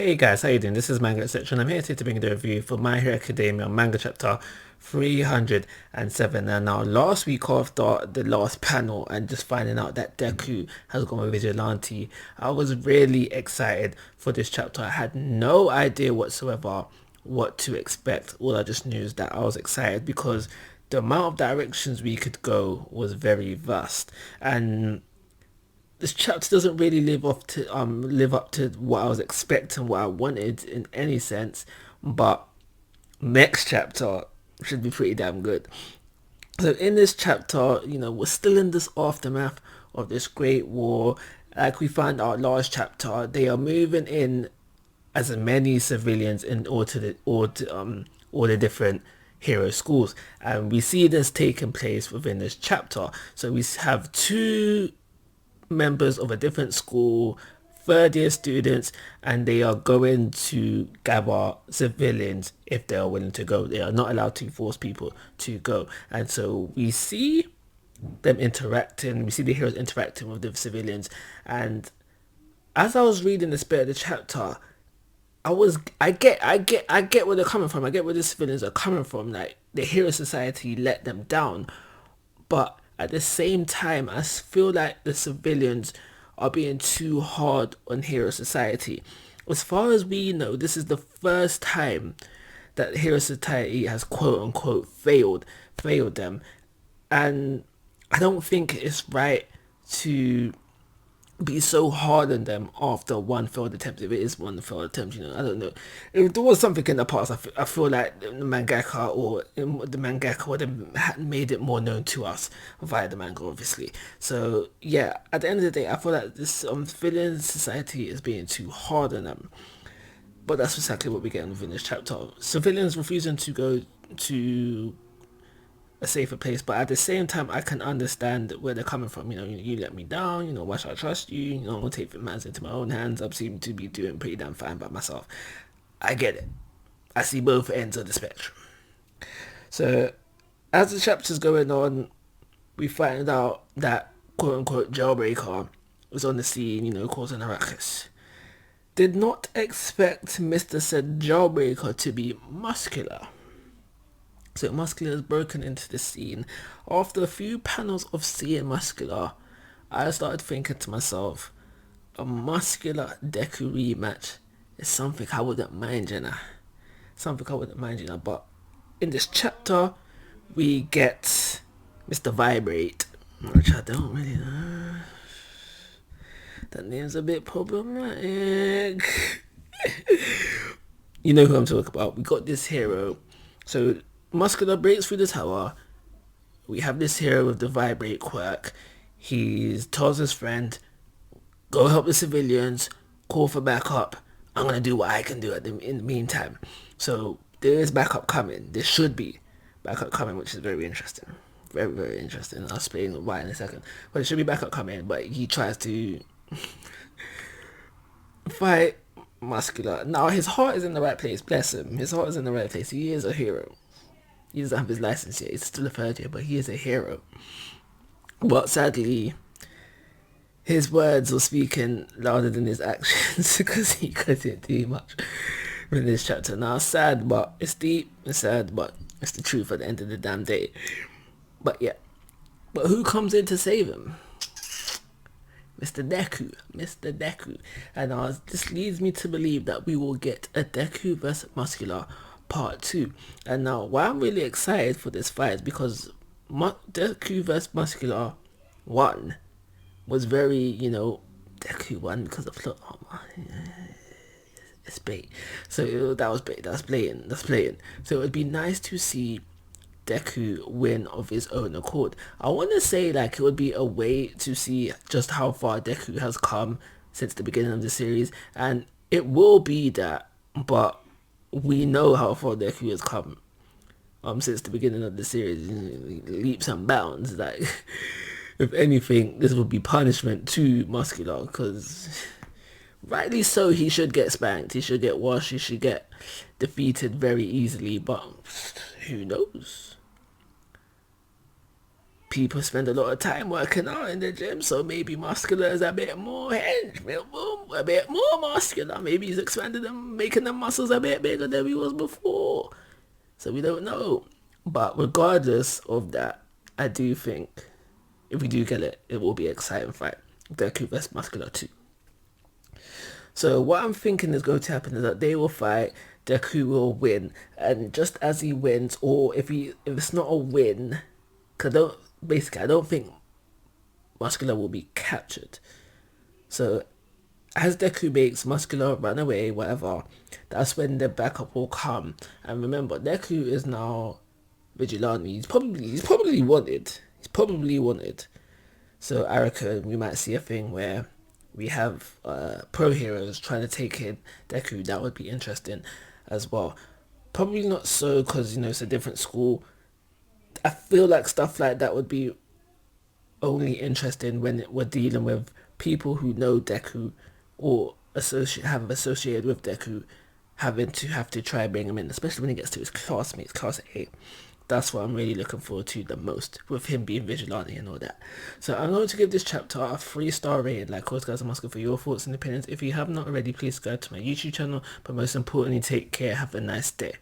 Hey guys, how you doing? This is Manga, etc. And I'm here today to bring you the review for My Hero Academia manga chapter 307. And now last week after the last panel and just finding out that Deku has gone with Vigilante, I was really excited for this chapter. I had no idea whatsoever what to expect. All I just knew is that I was excited because the amount of directions we could go was very vast. And this chapter doesn't really live up to what I was expecting, what I wanted in any sense. But next chapter should be pretty damn good. So in this chapter, we're still in this aftermath of this great war. Like we found out last chapter, they are moving in as many civilians in all the different hero schools, and we see this taking place within this chapter. So we have two members of a different school, third year students, and they are going to gather civilians if they are willing to go. They are not allowed to force people to go. And so we see them interacting, we see the heroes interacting with the civilians. And as I was reading the spirit of the chapter, I get where they're coming from. I get where the civilians are coming from. Like, the hero society let them down, but at the same time, I feel like the civilians are being too hard on hero society. As far as we know, this is the first time that hero society has quote unquote failed them, and I don't think it's right to be so hard on them after one failed attempt. If it is one failed attempt, I don't know. If there was something in the past, I feel like the mangaka would have made it more known to us via the manga, obviously. So yeah, at the end of the day, I feel like this villain society is being too hard on them. But that's exactly what we get within this chapter. Civilians refusing to go to a safer place, but at the same time I can understand where they're coming from. You let me down, why should I trust you? I'm gonna take matters into my own hands. I seem to be doing pretty damn fine by myself. I get it. I see both ends of the spectrum. So as the chapter's going on, we find out that quote unquote jailbreaker was on the scene, causing a ruckus. Did not expect Mr. said jailbreaker to be muscular. So Muscular is broken into the scene. After a few panels of seeing Muscular, I started thinking to myself, a Muscular Deku rematch is something I wouldn't mind, But in this chapter, we get Mr. Vibrate, which I don't really know. That name's a bit problematic. You know who I'm talking about. We got this hero. So Muscular breaks through the tower. We have this hero with the vibrate quirk. He tells his friend, go help the civilians, call for backup. I'm going to do what I can do in the meantime. So there is backup coming. There should be backup coming, which is very interesting. Very, very interesting. I'll explain why in a second. But there should be backup coming, but he tries to fight Muscular. Now, his heart is in the right place. Bless him. His heart is in the right place. He is a hero. He doesn't have his license yet. He's still a third year, but he is a hero. But sadly, his words were speaking louder than his actions because he couldn't do much in this chapter. Now, sad, but it's deep. It's sad, but it's the truth at the end of the damn day. But yeah. But who comes in to save him? Mr. Deku. And this leads me to believe that we will get a Deku vs. Muscular Part 2. And now, why I'm really excited for this fight is because Deku vs. Muscular 1 was very, Deku 1 because of plot armor. It's bait. So that was bait. That's playing. So it would be nice to see Deku win of his own accord. I want to say it would be a way to see just how far Deku has come since the beginning of the series, and it will be that, but we know how far Deku has come since the beginning of the series, leaps and bounds. Like, if anything, this would be punishment to Muscular, because rightly so, he should get spanked, he should get washed, he should get defeated very easily, but who knows? People spend a lot of time working out in the gym, so maybe Muscular is a bit more hench, a bit more muscular. Maybe he's expanded them, making the muscles a bit bigger than he was before. So we don't know. But regardless of that, I do think if we do get it, it will be an exciting fight. Deku vs Muscular 2. So what I'm thinking is going to happen is that they will fight, Deku will win, and just as he wins, or if it's not a win, cause I don't think Muscular will be captured. So as Deku makes Muscular run away, whatever, that's when the backup will come. And remember, Deku is now vigilante. He's probably wanted. He's probably wanted. So I reckon we might see a thing where we have pro heroes trying to take in Deku. That would be interesting as well. Probably not so because it's a different school. I feel like stuff like that would be only interesting when we're dealing with people who know Deku or have associated with Deku, have to try and bring him in, especially when he gets to his classmates, class A. That's what I'm really looking forward to the most, with him being vigilante and all that. So I'm going to give this chapter a 3-star rating. Like always, guys, I'm asking for your thoughts and opinions. If you have not already, please go to my YouTube channel. But most importantly, take care. Have a nice day.